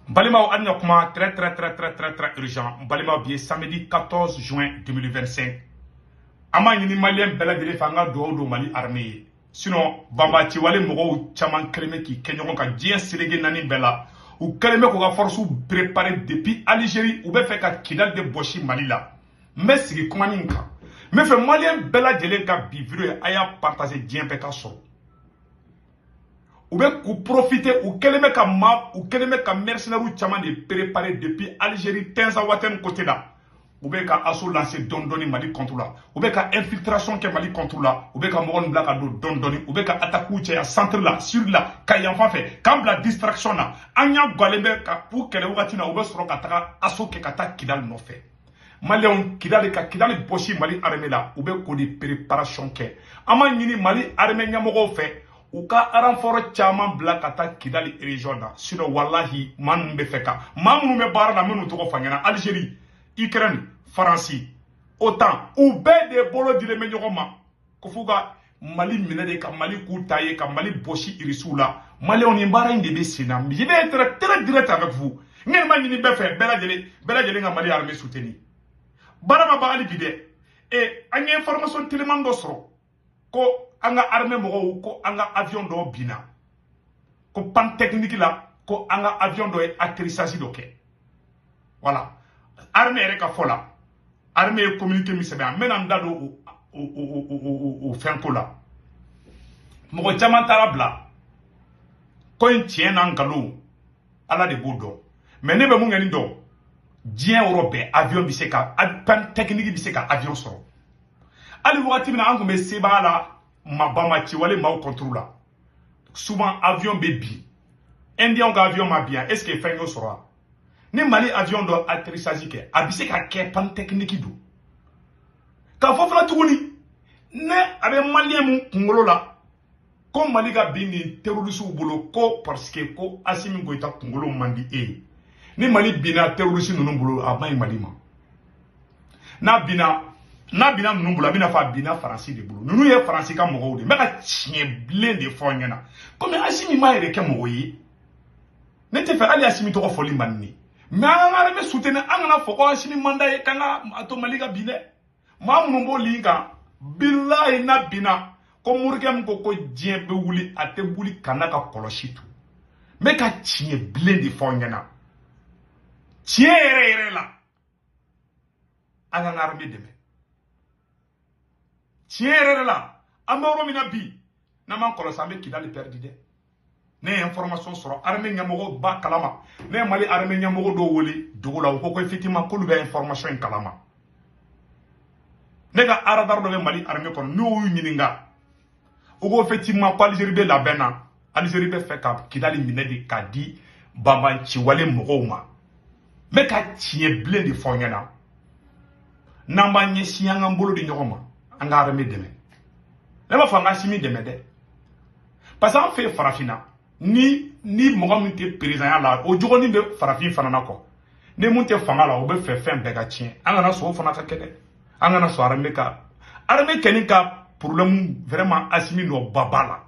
Balima Anya Kuma, très urgent. Balima Bié, samedi 14 juin 2025. Ama yini malien bela dele fanga do Mali armée. Sinon, Bamba Tiwale Moro, Chaman Kreme qui Kenyon ka Dien Sélégué Nani Bella. Ou Kreme ko force ou préparé depuis Algérie ou be fait ka Kidal de Boshi Mali là. Mais c'est comment ninka. Mais fait malien bela dele ka bivre aya partager Dien peka so. Ou bien qu'on profiter ou keleme ka map ou keleme ka mercenaire ou chaman de préparé depuis Algérie 15 watem côté là. Ou bien ka assaut lancer dondoni Mali contre là. Ou bien ka infiltration ke Mali contre là. Ou bien ka moron blaka do dondoni. Ou bien ka attaque ou à centre là sur là ka yanfa fait comme la distraction là. Anya gwalembe ka pour kele wakati na ou bien soro ka taka assaut ke kata Kidal no fait. Mali on Kidal boshi Mali armée là. Ou bien ko di préparation ke. Ama nyini Mali armée nyamogo fait. Ou ka renfort chaman blakata Kidal région là. Sinon wallahi man be feka. Mamu me bara na menu to fanyana Algérie. Ukraine, France, OTAN, ou ben des bolos de l'Emenyoma, Kofuga, Mali Minade, Mali Koutaye, Mali Boshi Irisula, Mali on y barre de Bessina. Je vais être très direct avec vous. N'importe qui ne fait Bella Gelé, Mali armée soutenue. Barama Bali Bide, et une information tellement d'osro, ko anga armée moro, ko anga avion do bina, ko pan technique là, ko anga avion do atterrissage doke. Voilà. Armée est fola. Armée est communiquée, mais c'est bien. Maintenant, au fin là. Mon diamant tarabla. Quand il tient un galop, à la de Boudon. Mais ne me moungani do. Dien européen, avion biseka, pan technique biseka, avion soro. Ali wati mina angu me seba la, mabama tiwale ma au contrôle là. Souvent, avion baby. Indien ga avion ma bien. Est-ce que fin yo sera? Ni Mali avion do atterrissage ke abise ka ke pan technique do ka fofla tuguni ne abe malien mu ngolo la ko Mali ga bini terroriste bolo ko parce que ko Assimi Goïta ngolo mandi ni Mali bina terroriste nunu bolo abay Mali ma na bina nunu bolo bina fa bina France de bolo nunu ye France ka mo de meka tien blé de fonyana comme Assimi ma ere ke mo yi ne te fa ali Assimi to ko foli manni. Mais on me soutenir angana foko Assimi mandaye kanga ato Maliga bine ma munumbo linga billahi na bina ko murgam ko dien be wuli ate wuli kanaka koloshitu me ka tie blende fonyana tie ere la angana arme deme tie ere la amoro mina bi na man kolosa me Kidal perdi de ne information sur armée nyamogo ba kalama ne Mali armée nyamogo do woli dogola ko effectivement ko lube information en kalama ne ga aradar do Mali armée kon no nyininga ko effectivement ko Algérie be la bena Algérie be fait ka Kidal minedi kadi baba ci wale mogoma me ka tie blé de fonyana namba nyesi yanga mbolo di nyoma anga armée deme ne ma fanga Assimi deme de parce qu'on fait farafina ni mɔgɔ min tɛ président la o jogoni bɛ farafin fana na kɔ ni mun tɛ fanga la o bɛ fɛ fɛn bɛɛ ka tiɲɛ an kana sɔn o fana ka kɛ dɛ an kana sɔn armée kɛni ka problème vraiment Assimi nɔ baba la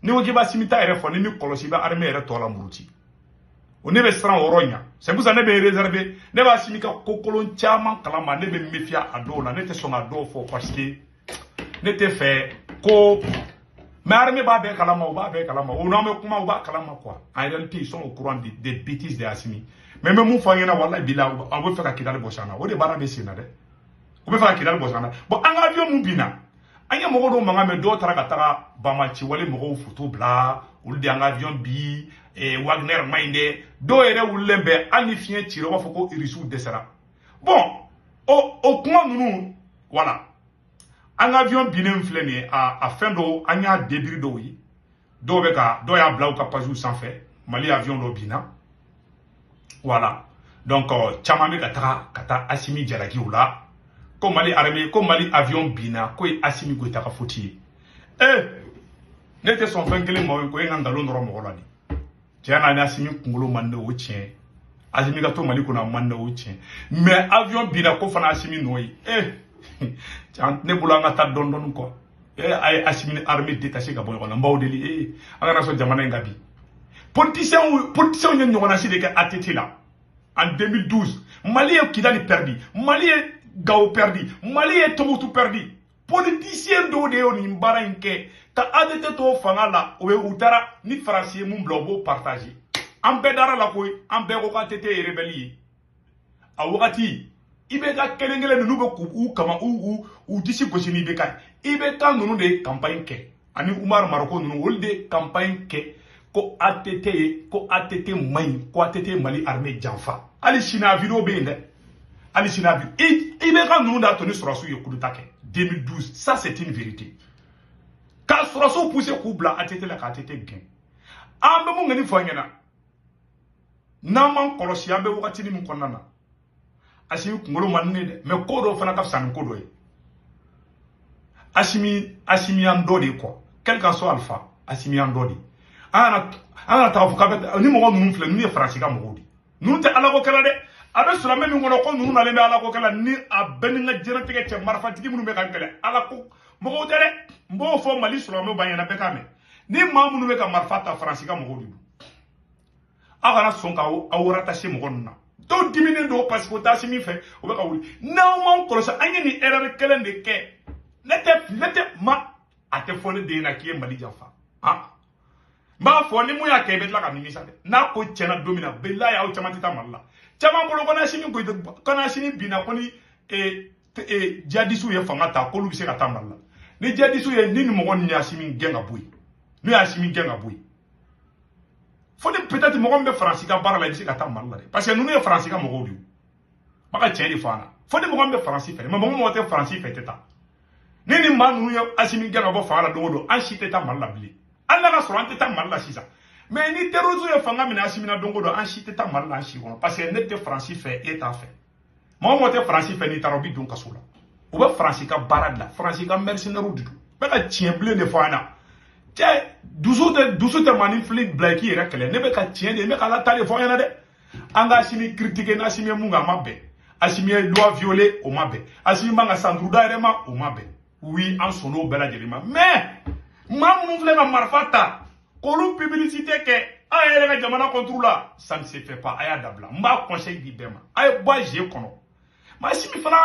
ni ko k'i bɛ Assimi ta yɛrɛ fɔ ni mi kɔlɔsi i bɛ armée yɛrɛ tɔ la muruti o ne bɛ siran o yɔrɔ ɲa c'est pour ça ne bɛ réserver ne bɛ Assimi ka ko kolon caman kalama ne bɛ méfier a dɔw la ne tɛ sɔn ka dɔw fɔ parce que ne tɛ fɛ ko. Mais l'armée va avec Kalama, ou va avec Kalama, ou non, mais comment on va Kalama quoi? En réalité, ils sont au courant des bêtises de Assimi. Mais même mon foyer, voilà, bila, on veut faire Kidal Boshana, ou des barabes sénade. On veut faire Kidal Boshana. Bon, en avion, moubina. En y a mon manga, mais d'autres ragatara, Bamachi, ou les moros, photo bla, ou le en avion bi, et Wagner Minde, d'où ou lembe, anifien, tiro, foko, irisou, desera. Bon, au point nous, voilà. Un avion binem fleni a fin do anya débris do yi do be ka do ya blau ka paju sans fait Mali avion do bina voilà donc chama me kata Assimi jalaki oula ko Mali armée ko Mali avion bina ko Assimi Goïta ka foti nete son fenkele mo ko nganda lo ndoro mo lani tiana na Assimi kungolo mande o tien Assimi ka to Mali ko na mande o tien mais avion bina ko fana Assimi noyi ne bula nga ta don quoi ay Assimi armée détachée ga boy wala mbawdeli angana so jamana ngabi Politiciens ont une ATT là. En 2012, Mali est Kidali perdu, Mali est Gao perdu, Mali est Tomotou perdu. Politiciens d'Ode ni Mbaranke, ta ADT to fangala, ou tara ni français mon blobo partagé. En bedara la koy, en beroka tete et rébellion. A wakati, ibeka kelengele de nouveau ou kama ou d'ici gosini beka. Ibeka nous de campagne ke. Ani Oumar Maroko nous wolde campagne ke. Ko ATT main, ko ATT Mali armée Janfa. Ali China vidéo bende. Ali China vidéo. Ibeka nous da tenu sur la coup de taquet. 2012, ça c'est une vérité. Quand Surasso pousse Koubla, ATT la ATT gain. Ambe mon gani fanyana. Naman kolosi ambe wakati ni mkonana. Asimi kungolo manene me kodo fana kaf san kodo e. Asimi andodi quoi. Quel qu'en soit alpha, asimi andodi. Ana ta fuka ni mo nunu fle ni français ka mo di. Nunu te ala ko kala de. Abe sura me mi ngono ko nunu na le me ala ko kala ni abeni nga jena tege che marfa tigi munu me kan kala. Ala ko mo ko tere mbo fo Mali sura me banyana be kame. Ni ma munu me ka marfa ta français ka mo di. Agana sonka au rattaché mo gonna. To dimine do parce que ta simi fait o be ka wuli. Na mo ko sa anya ni erreur kelen de ke. Nete ma ate fone de na ki Mali Janfa. Ah. Ma fone mu ya ke bet la ka nimisa de. Na ko chena domina bella ya o chamati ta malla. Chama bolo kona sini ko kana sini bina koni jadisu ye fanga ta ko lu bi se ka ta malla. Ni jadisu ye ni mo gonni ya simi genga boy. Ni ya simi genga boy. Faut peut-être mo be français ka bara la disi ka ta malla de. Parce que nous ne français ka mo godi. Maka cheni fana. Faut mo be français fait. Mais mo te français fait ta. Ni man nous asimi genga bo fala do an chite ta malla bli. Allah ka soro ta malla sisa. Mais ni terrorisme ye fanga mina asimi na dongo do an chite ta malla an chi parce que ne te français fait et ta fait. Mo te français fait ni tarobi don kasula. O be français ka bara la, français ka mercenaire du tout. Be ka tien blé de fana. Dusu te manifli blaki yɛrɛ kɛlɛ ne bɛ ka tiɲɛ de ne ka ala ta de fɔ ɲɛna dɛ an ka asimi critiquer n'asimi mun kan ma bɛn asimi ye loi violer o ma bɛn asimi man ka sanduruda yɛrɛ ma o ma bɛn oui an sɔnn'o bɛɛ lajɛlen ma mais maa minnu filɛ ka marifa ta k'olu publicité kɛ an yɛrɛ ka jamana contre la ça ne se fait pas a y'a dabila n b'a conseil di bɛɛ ma a ye bɔ a jeu kɔnɔ mais asimi fana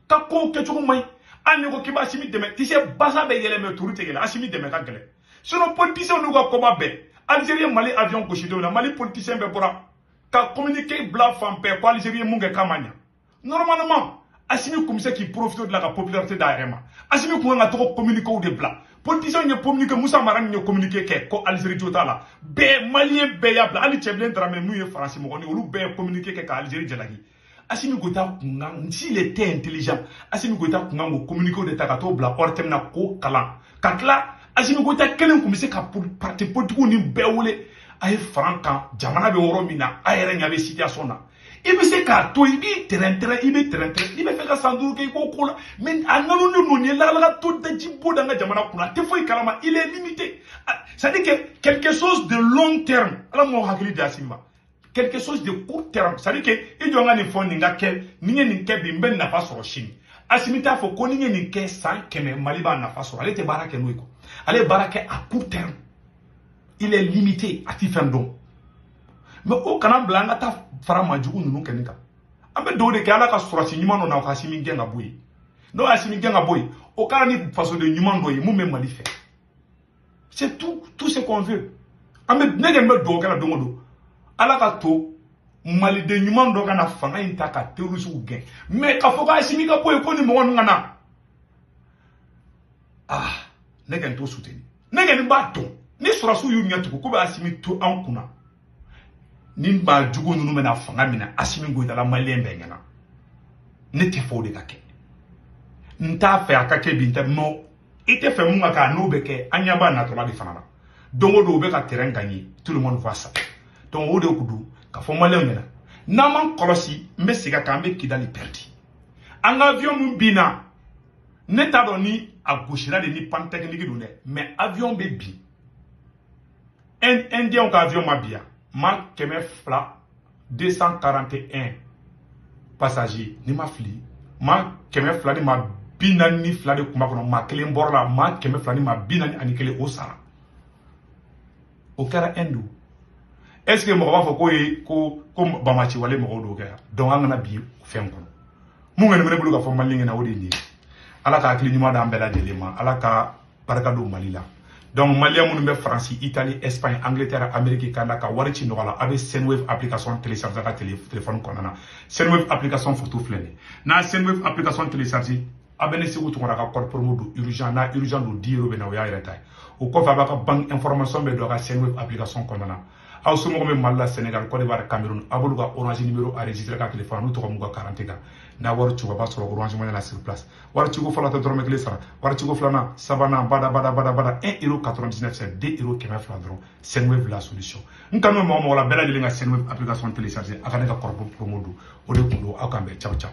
ka kow kɛcogo man ɲi hali n'i ko k'i b'a asimi dɛmɛ tu sais basa bɛ yɛlɛ mais turu tɛ yɛlɛ asimi dɛmɛ ka gɛlɛn. Sinon, politiciens nous ont combattu. Algérien, Mali, avion, Kochido, Mali, politicien, Bebora. Quand communiquer, blanc, femme, père, quoi, Algérien, Munga, Kamanya. Normalement, Assimi comme ça qui profite de la popularité d'Arema. Assimi comme on a trop communiqué ou des blancs. Politiciens, ils communiquent, Moussa Maran, ils communiquent, quoi, Algérie, Jotala. Bé, Malien, Béyable, Ali Tcheblin, Dramé, Mouye, Français, Moroni, ou Bé, communiquer, quoi, Algérie, Djalagi. Assimi Gota, s'il était intelligent, Assimi Gota, communiquer de Takato, Bla, Ortemna, Ko, Kalan. Katla, Asimi Gota kelen kun bɛ se ka parti politique ni bɛɛ wele a ye faran kan jamana bɛ yɔrɔ min na a yɛrɛ ɲɛ bɛ situation na i bɛ se k'a to i b'i tɛrɛntɛrɛn i bɛ tɛrɛntɛrɛn i bɛ fɛ ka san 5 kɛ i k'o ko la mais a nanunen don nin ye lakalaka to daji bo d'an ka jamana kunna a tɛ foyi kalama il est limité c'est à dire que quelque chose de long terme ala m'o hakili di Asimi ma quelque chose de court terme c'est à dire que i jɔ n ka nin fɔ nin ka kɛ ni ye nin kɛ bi n bɛ nafa sɔrɔ sini Asimi t'a fɔ ko ni ye nin kɛ san 100 Mali b'a nafa sɔrɔ ale tɛ baara kɛ n'o ye quoi. Ale baara kɛ à court terme. Il est limité à ti fɛn dɔn. Mais o kana bila an ka taa fara majugu ninnu kɛ nin kan. An bɛ dugawu de kɛ ala ka sɔrɔsi ɲuman dɔ na o ka Asimi gɛn ka bɔ yen. N'o Asimi gɛn ka bɔ yen, o kɛra ni fasoden ɲuman dɔ ye mun bɛ Mali fɛ. C'est tout ce qu'on veut. An bɛ ne kɔni bɛ dugawu kɛ la don o don. Ala ka to Maliden ɲuman dɔ kana fanga in ta ka terroriste gɛn. Mais k'a fɔ ko Asimi ka bɔ yen ko ni mɔgɔ ninnu ka na. Ah. Ne kɛn t'o soutenir ne kɛn b'a dɔn ni sɔrɔsiw y'u ɲɛ tugun ko bɛ Asimi to an kunna ni maa jugu ninnu bɛna fanga minɛ Asimi Goyitala maliyɛn bɛɛ ɲɛna ne tɛ fɛ o de ka kɛ n t'a fɛ a ka kɛ bi n tɛ non i tɛ fɛ mun ka kɛ a n'o bɛ kɛ an ɲɛ b'a natɔla de fana na don o don o bɛ ka terrain gagner tout le monde voit ça donc o de kudu ka fɔ maliyɛnw ɲɛna n'an m'an kɔlɔsi n bɛ segin a kan an bɛ Kidali perdu an ka avion min binna ne t'a dɔn ni a gosira de ni panne technique don dɛ mais avion bɛ bin indien ka avion ma biya ma 241 passagers ni ma fili ma 200 ni ma 42 de kuma kɔnɔ ma kelen bɔra la ma 200 ni ma 41 o sara o kɛra indo est ce que mɔgɔ b'a fɔ ko bamaci wale mɔgɔw do kɛ donc an kana bi fɛn kɔnɔ mun ŋani mene bolo ka fɔ mali ɲɛna o de ye nin ye ala ka hakili ɲuman d'an bɛɛ lajɛlen ma ala ka barika don mali la donc malien minnu bɛ faransi italie espagne angleterre amérique kanda ka wari ci nɔgɔ la a bɛ senwave application télécharger ka téléphone kɔnɔna na senwave application photo filɛ nin n'a senwave application télécharger a bɛ ne segu tɔgɔ la ka code promo don urgent n'a urgent don 10 € bɛ na o y'a yɛrɛ ta ye o kɔfɛ a b'a ka banque information bɛ don a ka senwave application kɔnɔna na aw somɔgɔw bɛ mali la sénégal côte d'ivoire cameroun a b'olu ka orange numéro enregistré ka téléphone n'u tɔgɔ m'u ka carte kan n'a wari ci o b'a sɔrɔ orange money la sur place wari ciko fɔlɔ tɛ dɔrɔmɛ 1 sara wari ciko filanan sabanan bada 1,99 € c'est 2 € 200 dɔrɔn senwave la solution n kanu bɛ mɔgɔ la bɛɛ lajɛlen ka senwave application télécharger a ka ne ka code promo don o de kun don aw kan bɛn ciao ciao